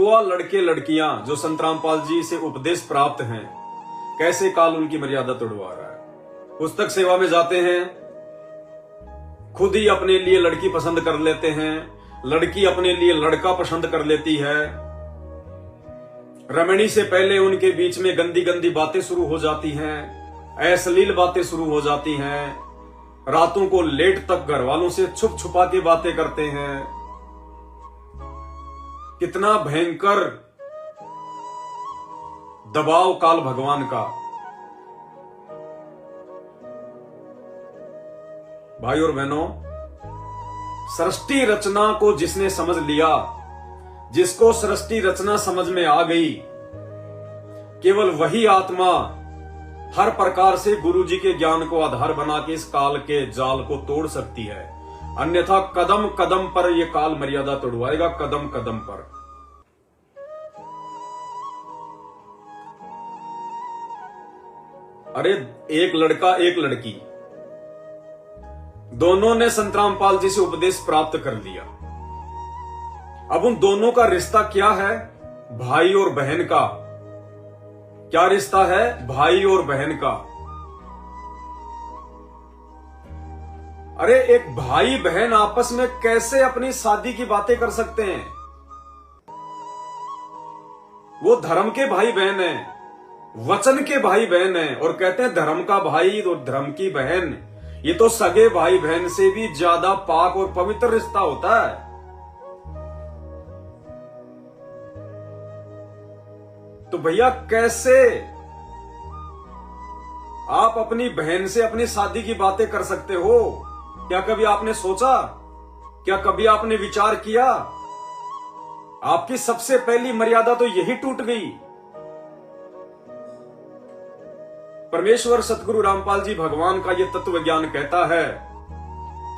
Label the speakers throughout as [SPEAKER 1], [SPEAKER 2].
[SPEAKER 1] युवा लड़के लड़कियां जो संत रामपाल जी से उपदेश प्राप्त हैं, कैसे काल उनकी मर्यादा तोड़वा रहा है। पुस्तक सेवा में जाते हैं, खुद ही अपने लिए लड़की पसंद कर लेते हैं, लड़की अपने लिए लड़का पसंद कर लेती है। रमणी से पहले उनके बीच में गंदी गंदी बातें शुरू हो जाती हैं, अश्लील बातें शुरू हो जाती हैं। रातों को लेट तक घर वालों से छुप छुपा के बातें करते हैं। कितना भयंकर दबाव काल भगवान का। भाई और बहनों, सृष्टि रचना को जिसने समझ लिया, जिसको सृष्टि रचना समझ में आ गई, केवल वही आत्मा हर प्रकार से गुरु जी के ज्ञान को आधार बना के इस काल के जाल को तोड़ सकती है। अन्यथा कदम कदम पर यह काल मर्यादा तोड़वाएगा, कदम कदम पर। अरे एक लड़का एक लड़की, दोनों ने संत रामपाल जी से उपदेश प्राप्त कर लिया। अब उन दोनों का रिश्ता क्या है? भाई और बहन का। क्या रिश्ता है? भाई और बहन का। अरे एक भाई बहन आपस में कैसे अपनी शादी की बातें कर सकते हैं? वो धर्म के भाई बहन हैं, वचन के भाई बहन हैं, और कहते हैं धर्म का भाई और धर्म की बहन। ये तो सगे भाई बहन से भी ज्यादा पाक और पवित्र रिश्ता होता है। तो भैया कैसे आप अपनी बहन से अपनी शादी की बातें कर सकते हो? क्या कभी आपने सोचा? क्या कभी आपने विचार किया? आपकी सबसे पहली मर्यादा तो यही टूट गई। परमेश्वर सतगुरु रामपाल जी भगवान का यह तत्व ज्ञान कहता है,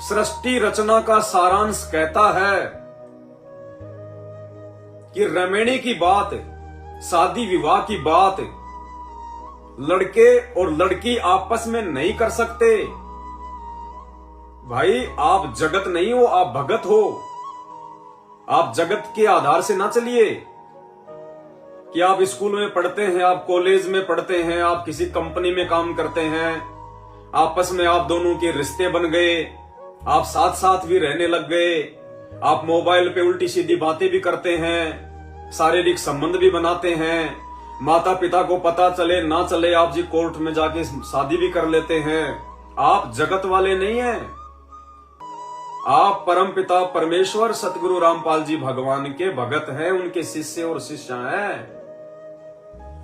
[SPEAKER 1] सृष्टि रचना का सारांश कहता है कि रमणी की बात, शादी विवाह की बात लड़के और लड़की आपस में नहीं कर सकते। भाई आप जगत नहीं हो, आप भगत हो। आप जगत के आधार से ना चलिए कि आप स्कूल में पढ़ते हैं, आप कॉलेज में पढ़ते हैं, आप किसी कंपनी में काम करते हैं, आपस में आप दोनों के रिश्ते बन गए, आप साथ साथ भी रहने लग गए, आप मोबाइल पे उल्टी सीधी बातें भी करते हैं, शारीरिक संबंध भी बनाते हैं, माता पिता को पता चले ना चले आप जी कोर्ट में जाके शादी भी कर लेते हैं। आप जगत वाले नहीं हैं, आप परम पिता परमेश्वर सतगुरु रामपाल जी भगवान के भगत हैं, उनके शिष्य और शिष्या हैं।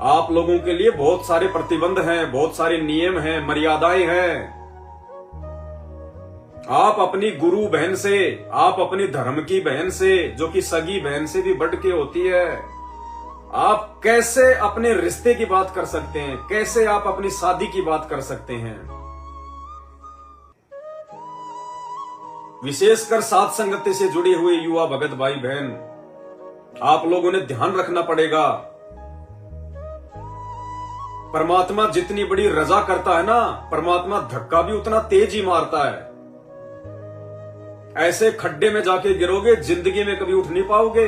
[SPEAKER 1] आप लोगों के लिए बहुत सारे प्रतिबंध हैं, बहुत सारे नियम हैं, मर्यादाएं हैं। आप अपनी गुरु बहन से, आप अपनी धर्म की बहन से, जो कि सगी बहन से भी बढ़ के होती है, आप कैसे अपने रिश्ते की बात कर सकते हैं? कैसे आप अपनी शादी की बात कर सकते हैं? विशेषकर साथ संगति से जुड़े हुए युवा भगत भाई बहन, आप लोगों ने ध्यान रखना पड़ेगा। परमात्मा जितनी बड़ी रजा करता है ना, परमात्मा धक्का भी उतना तेज ही मारता है। ऐसे खड्डे में जाके गिरोगे, जिंदगी में कभी उठ नहीं पाओगे।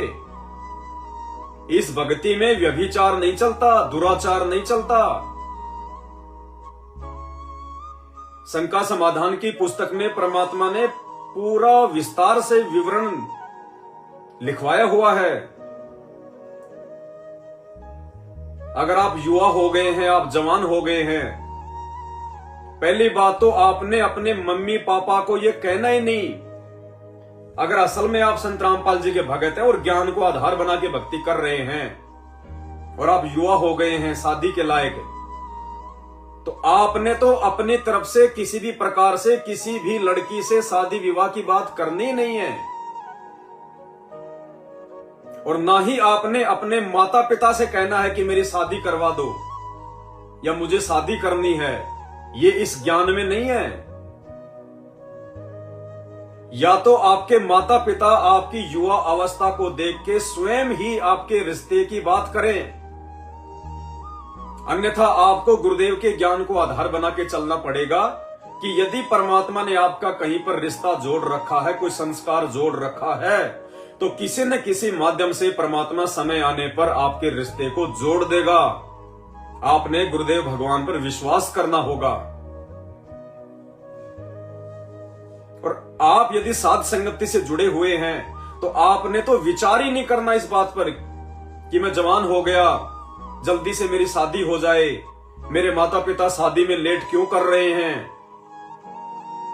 [SPEAKER 1] इस भक्ति में व्यभिचार नहीं चलता, दुराचार नहीं चलता। शंका समाधान की पुस्तक में परमात्मा ने पूरा विस्तार से विवरण लिखवाया हुआ है। अगर आप युवा हो गए हैं, आप जवान हो गए हैं, पहली बात तो आपने अपने मम्मी पापा को यह कहना ही नहीं। अगर असल में आप संत रामपाल जी के भगत हैं और ज्ञान को आधार बना के भक्ति कर रहे हैं और आप युवा हो गए हैं, शादी के लायक, तो आपने तो अपनी तरफ से किसी भी प्रकार से किसी भी लड़की से शादी विवाह की बात करनी नहीं है। और ना ही आपने अपने माता पिता से कहना है कि मेरी शादी करवा दो या मुझे शादी करनी है। ये इस ज्ञान में नहीं है। या तो आपके माता पिता आपकी युवा अवस्था को देख के स्वयं ही आपके रिश्ते की बात करें, अन्यथा आपको गुरुदेव के ज्ञान को आधार बना के चलना पड़ेगा कि यदि परमात्मा ने आपका कहीं पर रिश्ता जोड़ रखा है, कोई संस्कार जोड़ रखा है, तो किसी न किसी माध्यम से परमात्मा समय आने पर आपके रिश्ते को जोड़ देगा। आपने गुरुदेव भगवान पर विश्वास करना होगा। और आप यदि साध संगति से जुड़े हुए हैं तो आपने तो विचार ही नहीं करना इस बात पर कि मैं जवान हो गया, जल्दी से मेरी शादी हो जाए, मेरे माता पिता शादी में लेट क्यों कर रहे हैं।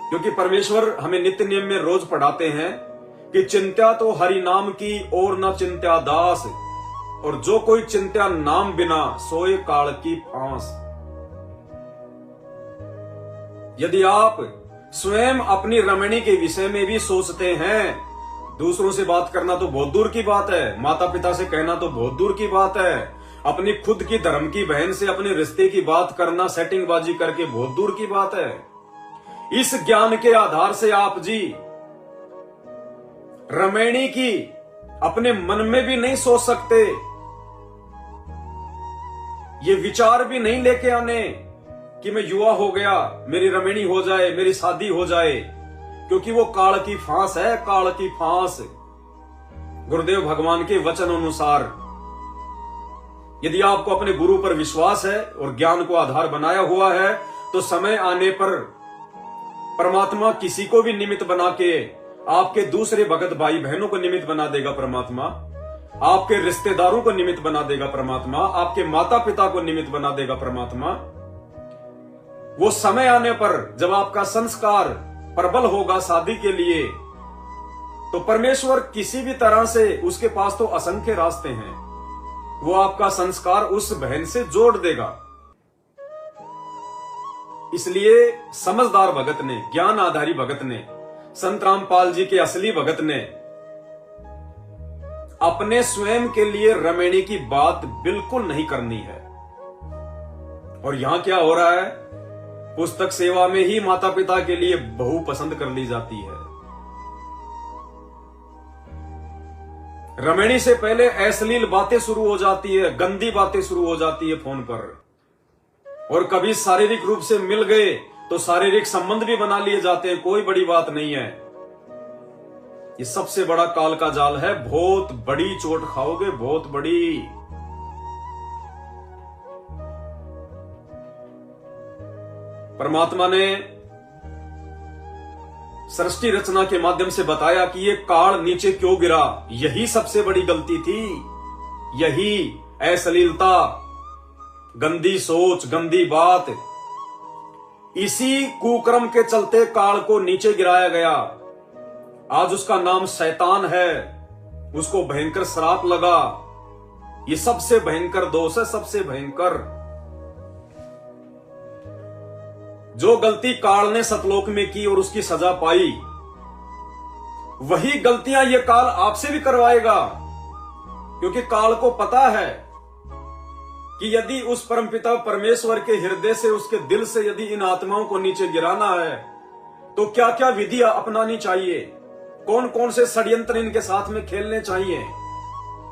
[SPEAKER 1] क्योंकि परमेश्वर हमें नित्य नियम में रोज पढ़ाते हैं कि चिंत्या तो हरि नाम की और न चिंत्या दास, और जो कोई चिंत्या नाम बिना सोए काल की फांस। यदि आप स्वयं अपनी रमणी के विषय में भी सोचते हैं, दूसरों से बात करना तो बहुत दूर की बात है, माता पिता से कहना तो बहुत दूर की बात है, अपनी खुद की धर्म की बहन से अपने रिश्ते की बात करना सेटिंगबाजी करके बहुत दूर की बात है। इस ज्ञान के आधार से आप जी रमणी की अपने मन में भी नहीं सोच सकते, ये विचार भी नहीं लेके आने कि मैं युवा हो गया, मेरी रमणी हो जाए, मेरी शादी हो जाए, क्योंकि वो काल की फांस है, काल की फांस। गुरुदेव भगवान के वचन अनुसार यदि आपको अपने गुरु पर विश्वास है और ज्ञान को आधार बनाया हुआ है तो समय आने पर परमात्मा किसी को भी निमित्त बना के, आपके दूसरे भगत भाई बहनों को निमित्त बना देगा परमात्मा, आपके रिश्तेदारों को निमित्त बना देगा परमात्मा, आपके माता पिता को निमित्त बना देगा परमात्मा। वो समय आने पर जब आपका संस्कार प्रबल होगा शादी के लिए, तो परमेश्वर किसी भी तरह से, उसके पास तो असंख्य रास्ते हैं, वो आपका संस्कार उस बहन से जोड़ देगा। इसलिए समझदार भगत ने, ज्ञान आधारी भगत ने, संत रामपाल जी के असली भगत ने अपने स्वयं के लिए रमणी की बात बिल्कुल नहीं करनी है। और यहां क्या हो रहा है, पुस्तक सेवा में ही माता पिता के लिए बहू पसंद कर ली जाती है। रमणी से पहले अश्लील बातें शुरू हो जाती है, गंदी बातें शुरू हो जाती है फोन पर, और कभी शारीरिक रूप से मिल गए तो शारीरिक संबंध भी बना लिए जाते हैं, कोई बड़ी बात नहीं है। ये सबसे बड़ा काल का जाल है, बहुत बड़ी चोट खाओगे, बहुत बड़ी। परमात्मा ने सृष्टि रचना के माध्यम से बताया कि ये काल नीचे क्यों गिरा, यही सबसे बड़ी गलती थी, यही अश्लीलता, गंदी सोच, गंदी बात, इसी कुक्रम के चलते काल को नीचे गिराया गया। आज उसका नाम शैतान है, उसको भयंकर श्राप लगा। ये सबसे भयंकर दोष है, सबसे भयंकर। जो गलती काल ने सतलोक में की और उसकी सजा पाई, वही गलतियां ये काल आपसे भी करवाएगा। क्योंकि काल को पता है कि यदि उस परमपिता परमेश्वर के हृदय से, उसके दिल से यदि इन आत्माओं को नीचे गिराना है तो क्या क्या विधियां अपनानी चाहिए, कौन कौन से षड्यंत्र इनके साथ में खेलने चाहिए,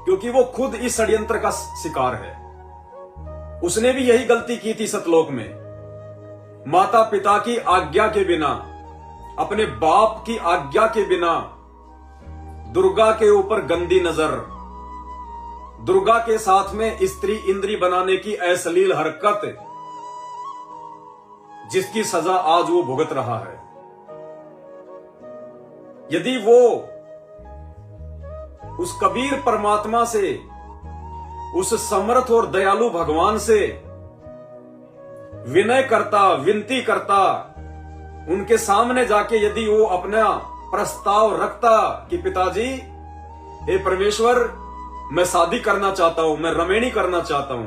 [SPEAKER 1] क्योंकि वो खुद इस षड्यंत्र का शिकार है। उसने भी यही गलती की थी सतलोक में, माता पिता की आज्ञा के बिना, अपने बाप की आज्ञा के बिना दुर्गा के ऊपर गंदी नजर, दुर्गा के साथ में स्त्री इंद्री बनाने की अश्लील हरकत, जिसकी सजा आज वो भुगत रहा है। यदि वो उस कबीर परमात्मा से, उस समर्थ और दयालु भगवान से विनय करता, विनती करता, उनके सामने जाके यदि वो अपना प्रस्ताव रखता कि पिताजी, हे परमेश्वर, मैं शादी करना चाहता हूं, मैं रमणी करना चाहता हूं,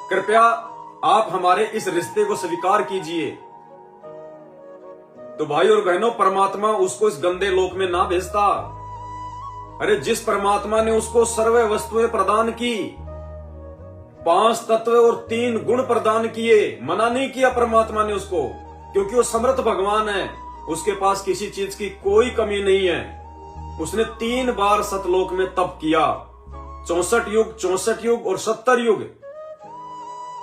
[SPEAKER 1] कृपया आप हमारे इस रिश्ते को स्वीकार कीजिए, तो भाई और बहनों, परमात्मा उसको इस गंदे लोक में ना भेजता। अरे जिस परमात्मा ने उसको सर्व वस्तुएं प्रदान की, 5 तत्व और 3 गुण प्रदान किए, मना नहीं किया परमात्मा ने उसको, क्योंकि वो समर्थ भगवान है, उसके पास किसी चीज की कोई कमी नहीं है। उसने 3 बार सतलोक में तप किया, 64 युग, 64 युग और 70 युग,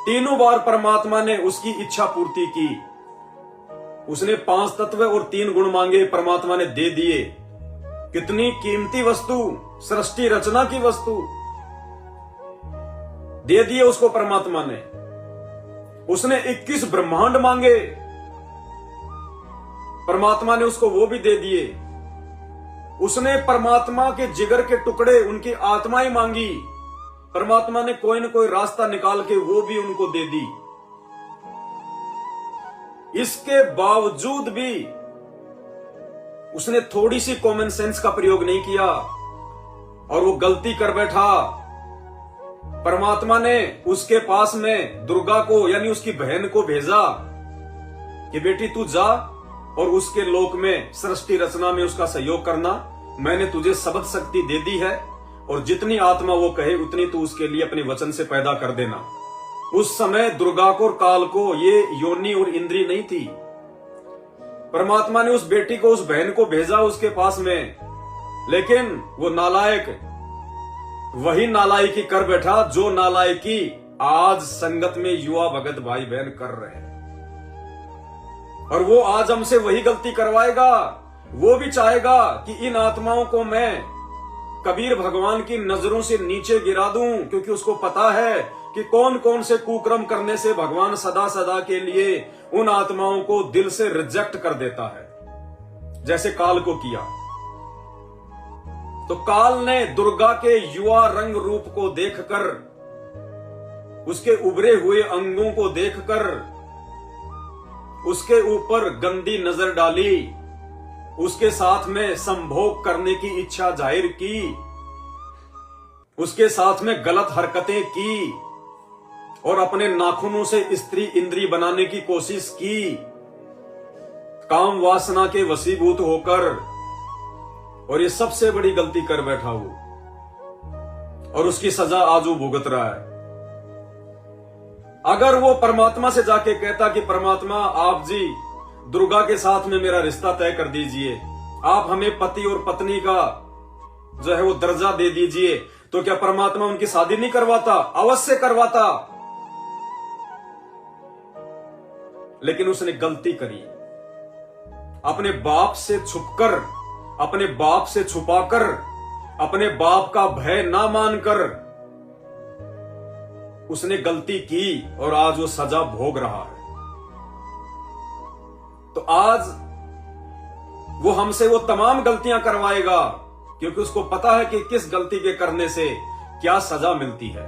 [SPEAKER 1] तीनों बार परमात्मा ने उसकी इच्छा पूर्ति की। उसने 5 तत्व और 3 गुण मांगे, परमात्मा ने दे दिए। कितनी कीमती वस्तु, सृष्टि रचना की वस्तु दे दिए उसको परमात्मा ने। उसने 21 ब्रह्मांड मांगे, परमात्मा ने उसको वो भी दे दिए। उसने परमात्मा के जिगर के टुकड़े, उनकी आत्माएं मांगी, परमात्मा ने कोई न कोई रास्ता निकाल के वो भी उनको दे दी। इसके बावजूद भी उसने थोड़ी सी कॉमन सेंस का प्रयोग नहीं किया और वो गलती कर बैठा। परमात्मा ने उसके पास में दुर्गा को, यानी उसकी बहन को भेजा कि बेटी तू जा और उसके लोक में सृष्टि रचना में उसका सहयोग करना। मैंने तुझे शब्द शक्ति दे दी है और जितनी आत्मा वो कहे उतनी तू उसके लिए अपने वचन से पैदा कर देना। उस समय दुर्गा को और काल को ये योनि और इंद्री नहीं थी। परमात्मा ने उस बेटी को, उस बहन को भेजा उसके पास में, लेकिन वो नालायक वही नालायकी कर बैठा जो नालायकी आज संगत में युवा भगत भाई बहन कर रहे हैं। और वो आज हमसे वही गलती करवाएगा। वो भी चाहेगा कि इन आत्माओं को मैं कबीर भगवान की नजरों से नीचे गिरा दूं, क्योंकि उसको पता है कि कौन कौन से कुकर्म करने से भगवान सदा सदा के लिए उन आत्माओं को दिल से रिजेक्ट कर देता है, जैसे काल को किया। तो काल ने दुर्गा के युवा रंग रूप को देखकर, उसके उभरे हुए अंगों को देखकर उसके ऊपर गंदी नजर डाली, उसके साथ में संभोग करने की इच्छा जाहिर की, उसके साथ में गलत हरकतें की और अपने नाखूनों से स्त्री इंद्री बनाने की कोशिश की, काम वासना के वशीभूत होकर। और ये सबसे बड़ी गलती कर बैठा वो, और उसकी सजा आज वो भुगत रहा है। अगर वो परमात्मा से जाके कहता कि परमात्मा आप जी दुर्गा के साथ में मेरा रिश्ता तय कर दीजिए, आप हमें पति और पत्नी का जो है वो दर्जा दे दीजिए, तो क्या परमात्मा उनकी शादी नहीं करवाता? अवश्य करवाता। लेकिन उसने गलती करी, अपने बाप से छुपकर, अपने बाप से छुपाकर, अपने बाप का भय ना मानकर उसने गलती की और आज वो सजा भोग रहा है। तो आज वो हमसे वो तमाम गलतियां करवाएगा, क्योंकि उसको पता है कि किस गलती के करने से क्या सजा मिलती है।